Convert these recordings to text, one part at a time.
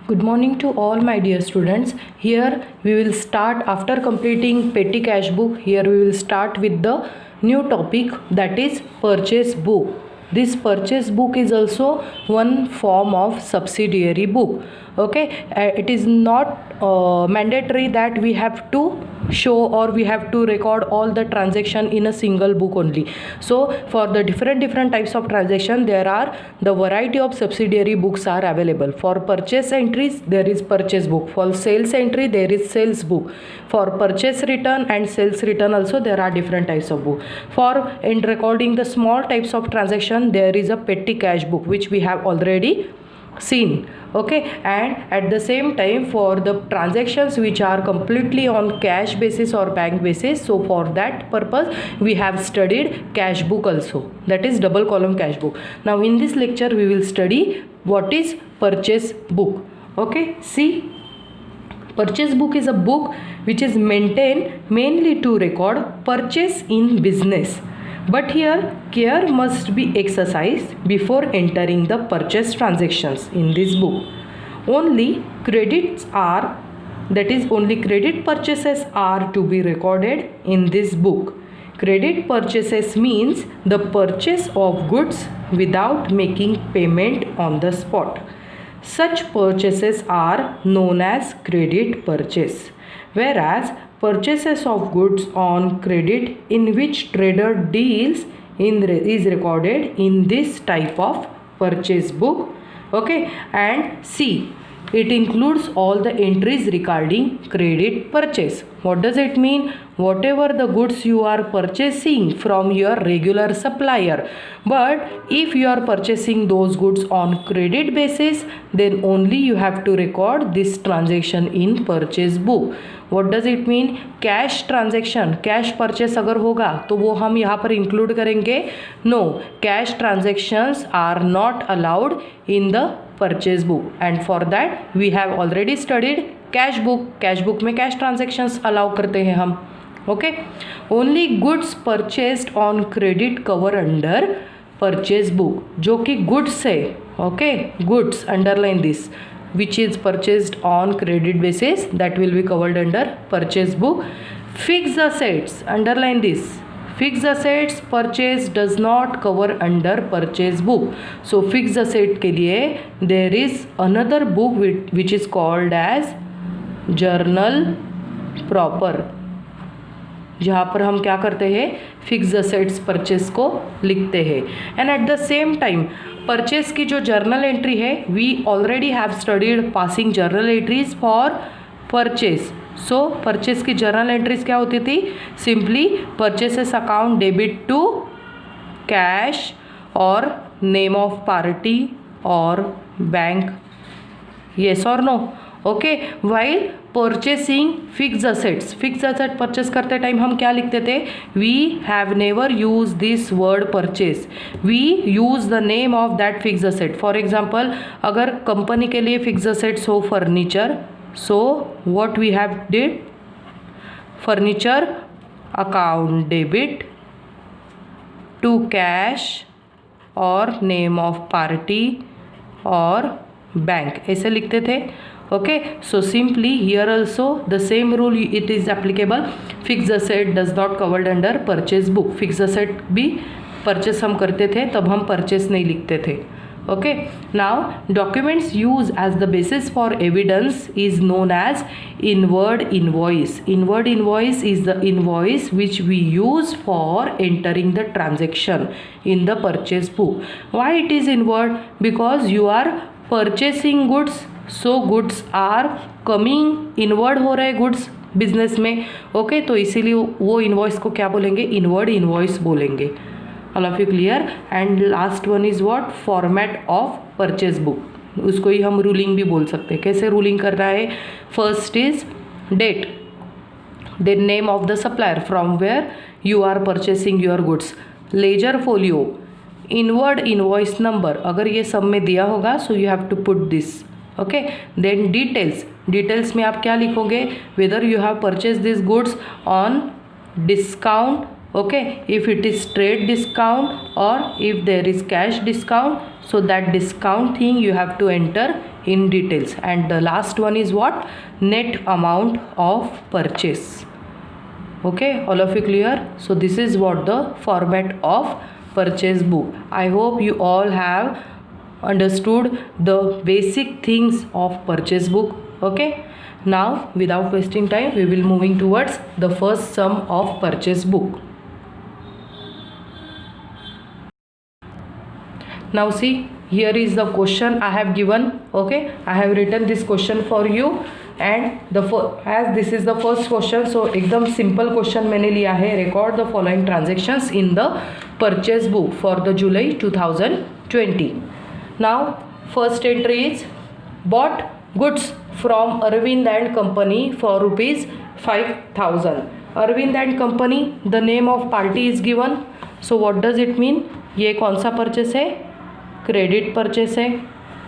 Good morning to all my dear students. Here we will start after completing petty cash book. Here we will start with the new topic, that is purchase book. This purchase book is also one form of subsidiary book. Okay, it is not mandatory that we have to show or we have to record all the transaction in a single book only. So for the different types of transaction, there are the variety of subsidiary books are available. For purchase entries there is purchase book, for sales entry there is sales book, for purchase return and sales return also there are different types of book. For in recording the small types of transaction there is a petty cash book which we have already seen. Okay, and at the same time for the transactions which are completely on cash basis or bank basis, so for that purpose we have studied cash book also, that is double column cash book. Now in this lecture we will study what is purchase book. Okay, see, purchase book is a book which is maintained mainly to record purchase in business. But here care must be exercised before entering the purchase transactions in this book. Only credits are, that is only credit purchases are to be recorded in this book. Credit purchases means the purchase of goods without making payment on the spot. Such purchases are known as credit purchase, whereas purchases of goods on credit in which trader deals in is recorded in this type of purchase book. Okay, and see, it includes all the entries regarding credit purchase. What does it mean? Whatever the goods you are purchasing from your regular supplier, but if you are purchasing those goods on credit basis, then only you have to record this transaction in purchase book. What does it mean? Cash transaction, cash purchase अगर होगा तो वो हम यहाँ पर include करेंगे? No, cash transactions are not allowed in the purchase book, and for that we have already studied cash book. Cash book में cash transactions allow करते हैं हम. Okay, only goods purchased on credit cover under purchase book, जो कि goods है. Okay, goods, underline this, which is purchased on credit basis, that will be covered under purchase book. Fixed assets, underline this, fixed assets purchase does not cover under purchase book. So fixed asset के लिए there is another book which is called as journal proper, जहाँ पर हम क्या करते हैं, fix assets purchase को लिखते हैं. And at the same time purchase की जो जर्नल एंट्री है, we already have studied passing journal entries for purchase. So purchase की जर्नल एंट्रीज क्या होती थी? Simply purchases account debit to cash और नेम ऑफ पार्टी और बैंक, येस और no. Okay, while purchasing fix assets, fix asset purchase करते time हम क्या लिखते थे? We have never use this word purchase, we use the name of that fix asset. For example, अगर company के लिए फिक्स असेट्स हो furniture, so what we have did, furniture account debit to cash और name of party और bank, ऐसे लिखते थे. Okay, so simply here also the same rule it is applicable. Fixed asset does not covered under purchase book. Fixed asset भी purchase हम करते थे तब हम purchase नहीं लिखते थे. Okay, now documents used as the basis for evidence is known as inward invoice. Inward invoice is the invoice which we use for entering the transaction in the purchase book. Why it is inward? Because you are purchasing goods, so goods are coming, inward हो रहे goods business में. Okay, तो इसीलिए वो invoice को क्या बोलेंगे? Inward invoice बोलेंगे. All of you clear? And last one is what? Format of purchase book. उसको ही हम रूलिंग भी बोल सकते हैं. कैसे रूलिंग कर रहा है? First is date, then name of the supplier from where you are purchasing your goods, ledger folio, inward invoice number, अगर ये सब में दिया होगा so you have to put this. Okay, then details, details में आप क्या लिखोगे? Whether you have purchase this goods on discount Okay, if it is trade discount or if there is cash discount, so that discount thing you have to enter in details. And the last one is what? Net amount of purchase. Okay, all of you clear? So this is what the format of purchase book. I hope you all have understood the basic things of purchase book. Okay, now without wasting time, we will moving towards the first sum of purchase book. Now see, here is the question I have given. Okay, I have written this question for you, and as this is the first question, so एकदम simple question मैंने लिया है. Record the following transactions in the purchase book for the July 2020. Now first entry is bought goods from Arvind and Company for rupees 5,000. Arvind and Company, the name of party is given. So what does it mean? ये कौन सा purchase है? Credit purchase है.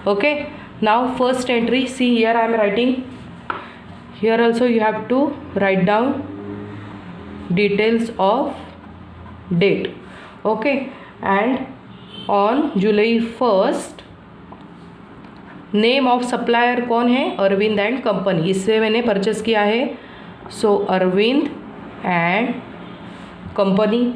Okay, now first entry, see here I am writing. Here also you have to write down details of date. Okay, and on July 1st name of supplier कौन है? Arvind and company. इससे मैंने purchase किया है. So Arvind and company.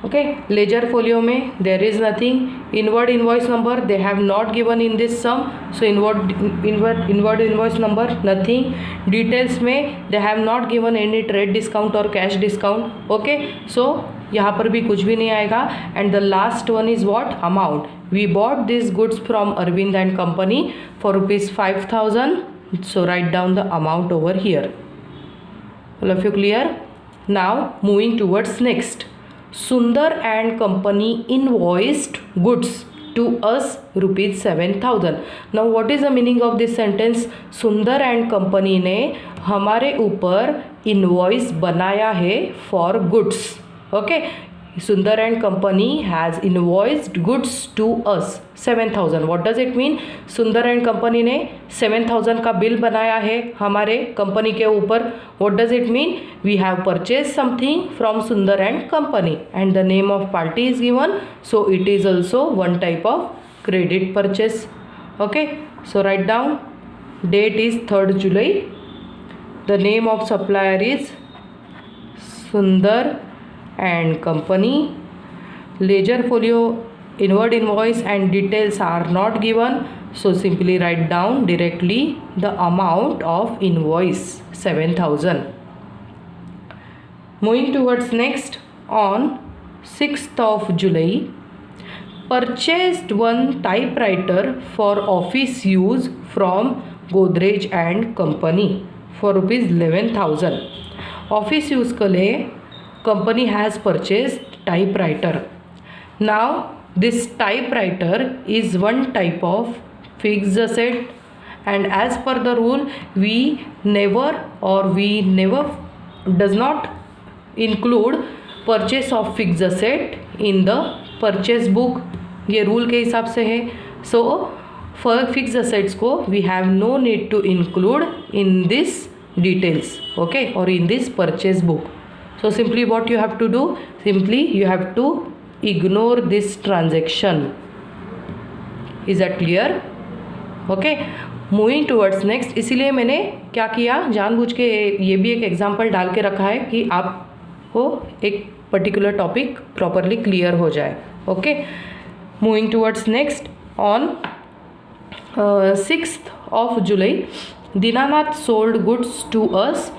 Okay, ledger folio में there is nothing. Inward invoice number they have not given in this sum. So inward invoice number nothing. Details में they have not given any trade discount और cash discount. Okay, so यहाँ पर भी कुछ भी नहीं आएगा. And the last one is what? Amount. We bought this goods from Arvind and company for rupees 5,000. So right down the amount over here. All of you clear? Now moving towards next. Sundar and company invoiced goods to us rupees 7,000. Now what is the meaning of this sentence? Sundar and company ने हमारे ऊपर invoice बनाया है for goods. Okay, Sundar and company has invoiced goods to us 7,000. What does it mean? Sundar and company ने 7,000 का bill बनाया है हमारे कंपनी के ऊपर. What does it mean? We have purchased something from Sundar and company and the name of party is given. So it is also one type of credit purchase. Okay, so write down. Date is 3rd July. The name of supplier is Sundar and company. Ledger folio, inward invoice and details are not given, so simply write down directly the amount of invoice 7,000. Moving towards next, on 6th of July, purchased one typewriter for office use from Godrej and company for rupees 11,000. Office use के लिए company has purchased typewriter. Now this typewriter is one type of fixed asset, and as per the rule we never does not include purchase of fixed asset in the purchase book. ये rule के हिसाब से है. So for fixed assets को we have no need to include in this details. Okay, or in this purchase book. So simply what you have to do? Simply you have to ignore this transaction. Is that clear? Okay, moving towards next. इसीलिए मैंने क्या किया, जानबूझ के ये भी एक example डाल के रखा है कि आपको एक पर्टिकुलर टॉपिक प्रॉपरली क्लियर हो जाए. Okay, moving towards next. On 6th of July, Dinanath sold goods to us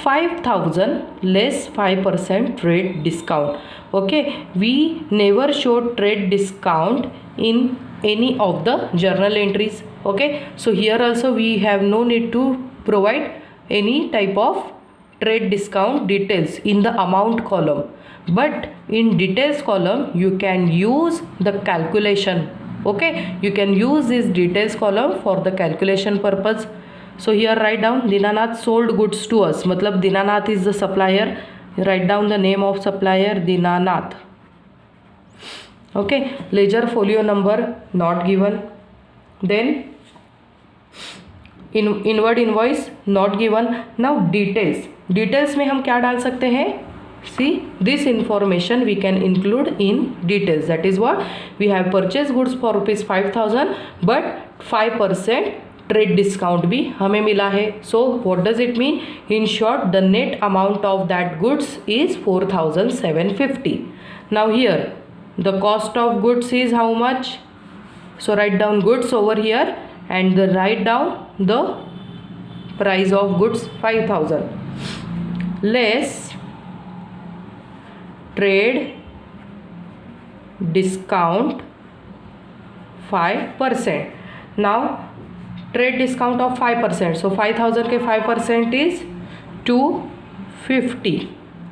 5,000 less 5% trade discount. Okay, we never showed trade discount in any of the journal entries. Okay, so here also we have no need to provide any type of trade discount details in the amount column, but in details column you can use the calculation. Okay, you can use this details column for the calculation purpose. So here write down Dinanath sold goods to us. मतलब Dinanath is the supplier. Write down the name of supplier, Dinanath. Okay, ledger folio number not given. Then inward invoice not given. Now details. Details में हम क्या डाल सकते हैं? See, this information we can include in details. That is what we have purchased goods for rupees 5,000 but 5% trade discount भी हमें मिला है. So what does it mean? In short the net amount of that goods is 4,750. Now here the cost of goods is how much? So right down goods over here and write down the price of goods 5,000 less trade discount 5%. Now trade discount of 5%, so 5,000 के 5% is 250.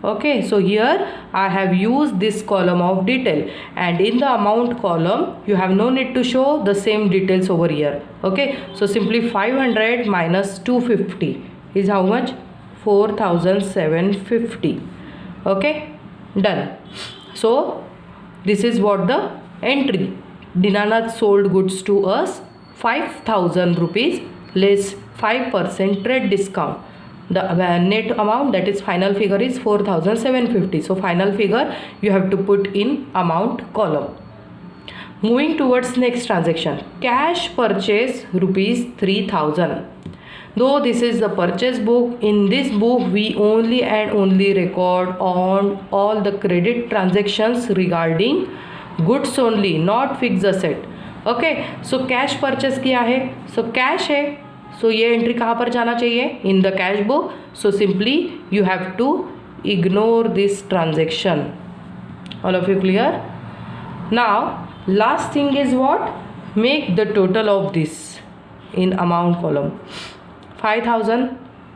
Okay, so here I have used this column of detail, and in the amount column you have no need to show the same details over here. Okay, so simply 500 minus 250 is how much? 4,750. Okay, done. So this is what the entry. Dinanath sold goods to us 5,000 rupees less 5% trade discount. The net amount, that is final figure, is 4,750. So final figure you have to put in amount column. Moving towards next transaction, cash purchase rupees 3,000. Though this is the purchase book, in this book we only and only record on all the credit transactions regarding goods only, not fixed asset. Okay, so cash purchase किया है, so cash है, सो ये entry कहाँ पर जाना चाहिए? In the cash book. So simply you have to ignore this transaction. All of you clear? Now last thing is what? Make the total of this in amount column. 5,000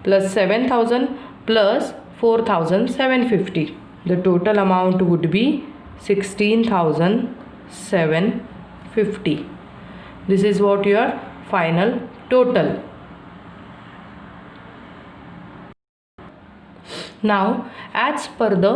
plus 7,000 plus 4,750. The total amount would be 16,750. This is what your final total. Now, as per the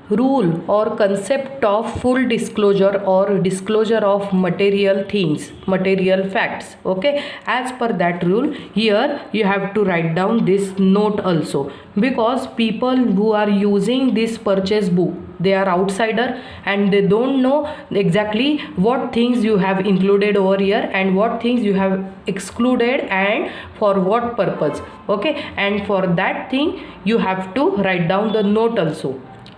rule or concept of full disclosure or disclosure of material things, material facts, okay, as per that rule, here you have to write down this note also, because people who are using this purchase book, they are outsider and they don't know exactly what things you have included over here and what things you have excluded and for what purpose. Okay, and for that thing you have to write down the note also.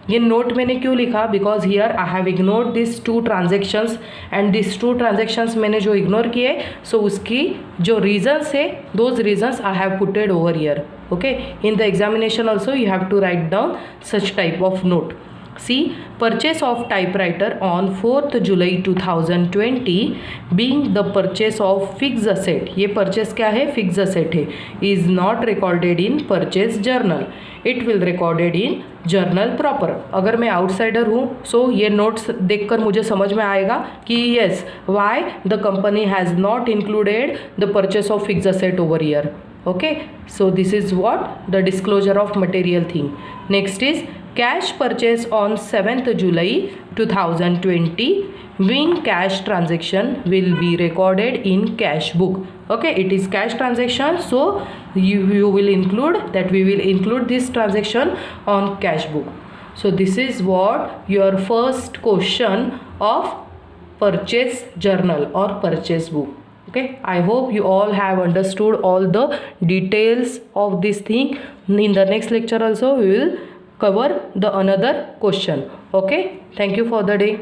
ये note मैंने क्यों लिखा? Because here I have ignored this 2 transactions and this 2 transactions मैंने जो ignore किए, सो उसकी जो रीजन्स है, those reasons I have putted over here. Okay, in the examination also you have to write down such type of note. See, purchase of typewriter on 4th July 2020 being the purchase of fixed asset. ये purchase क्या है? fixed asset है. is not recorded in purchase journal. It will recorded in journal proper. अगर मैं outsider हूँ, so ये notes देखकर मुझे समझ में आएगा कि yes, why the company has not included the purchase of fixed asset over here. Okay, so this is what the disclosure of material thing. Next is cash purchase on 7th July 2020 being cash transaction will be recorded in cash book. Okay, it is cash transaction, so you will include that, we will include this transaction on cash book. So this is what your first question of purchase journal or purchase book. Okay, I hope you all have understood all the details of this thing. In the next lecture also we will cover the another question. Okay, thank you for the day.